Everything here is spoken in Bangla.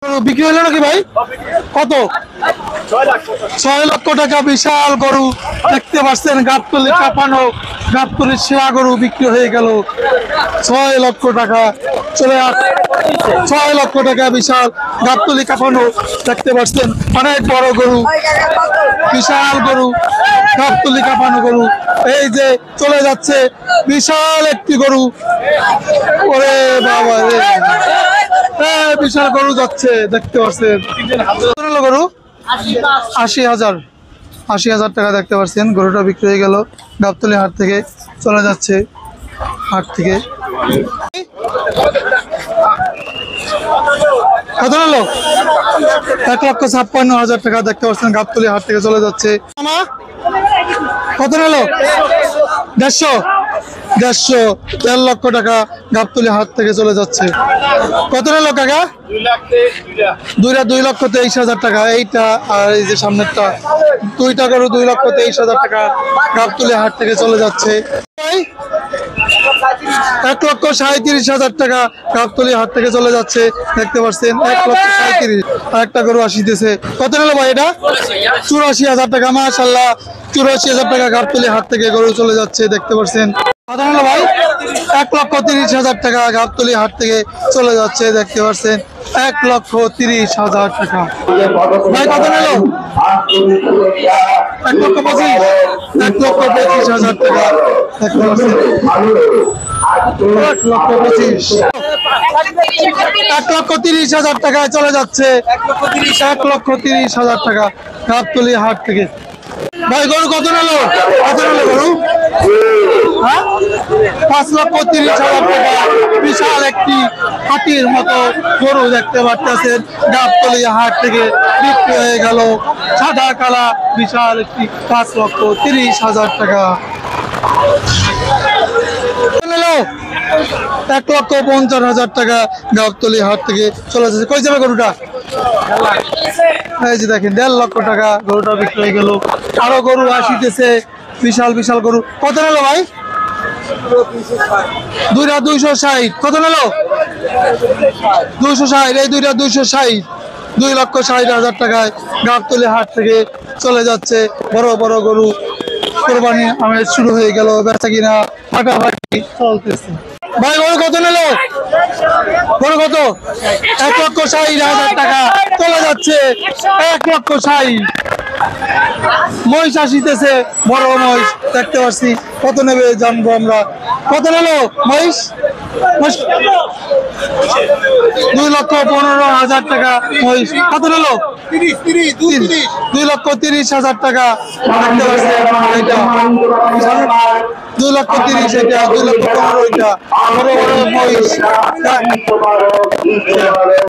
বিক্রি হলো নাকি ভাই? কত? 6 লক্ষ টাকা বিশাল গরু দেখতে পাচ্ছেন, গাবতলী কাঁপানো, গাবতলীর সেরা গরু বিক্রি হয়ে গেল 6 লক্ষ টাকা। 6 লক্ষ টাকা বিশাল গাবতলী কাঁপানো দেখতে পাচ্ছেন, অনেক বড় গরু, বিশাল গরু, গাবতলী কাঁপানো গরু। এই যে চলে যাচ্ছে বিশাল একটি গরু, ওরে বাবা রে, বিশাল গরু যাচ্ছে দেখতে পাচ্ছেন। গরু 80,000 টাকা দেখতে পাচ্ছেন, গরুটা বিক্রি হয়ে গেল গাবতলী হাট থেকে, চলে যাচ্ছে হাট থেকে। কত হলো? 1,56,000 টাকা দেখতে পাচ্ছেন, গাবতলী হাট থেকে চলে যাচ্ছে। কত হলো? 1.5 লক্ষ টাকা গাবতলী হাট থেকে চলে যাচ্ছে। কত হলো কাকা? 2,23,000 টাকা এইটা, আর এই যে সামনেরটা দুইটা গরু 2,23,000 টাকা গাবতলী হাট থেকে চলে যাচ্ছে। 1,37,000 টাকা গাবতলী হাট থেকে চলে যাচ্ছে দেখতে পাচ্ছেন, 1,37,000। আরেকটা গরু আসিতেছে। কত হলো ভাই এটা? 84,000 টাকা। মাশাআল্লাহ, 84,000 টাকা গাবতলী হাট থেকে গরু চলে যাচ্ছে দেখতে পাচ্ছেন। কত হলো ভাই? 1,30,000 টাকা গাবতলী হাট থেকে চলে যাচ্ছে দেখতে পাচ্ছেন, 1,30,000 টাকা। ভাই কত হলো? 1,25,000 টাকা দেখতে পাচ্ছেন, 1,30,000 টাকায় চলে যাচ্ছে, 1,30,000 টাকা গাবতলী হাট থেকে। ভাই গরু কত হলো? গরু 5,30,000 টাকা বিশাল একটি হাতির মতো গরু দেখতে পাচ্ছেন, গাবতলী হাট থেকে বিক্রি হয়ে গেল সাদা কালা বিশাল একটি 5,30,000 টাকা। 1,50,000 টাকা গাবতলী হাট থেকে চলে যাচ্ছে। কই যাবে গরুটা? এই যে দেখেন 1.5 লক্ষ টাকা গরুটা বিক্রি হয়ে গেল। আরো গরু আসিতেছে, বিশাল বিশাল গরু। কত হলো ভাই? 2,260। কত হলো? 260। এই 2,260, 2,60,000 টাকায় গাবতলী হাট থেকে চলে যাচ্ছে। বড় বড় গরু, কোরবানি আমেজ শুরু হয়ে গেল, বেচা কিনা ফাটাফাটি চলতেছে। ভাই গরু কত নিলো? গরু কত? 1,60,000 টাকা চলে যাচ্ছে, 1,60,000। মহিষ আসিতেছে, বড় মহিষ দেখতে পাচ্ছি। কত নেবে জানবো আমরা। কত নিলো মহিষ? 2,15,000 টাকা মহিষ। কত নিলো? 2,30,000 টাকা দেখতে পাচ্ছি। এটা 2,30,000, এটা 2,15,000, এটা বড় বড় মহিষ।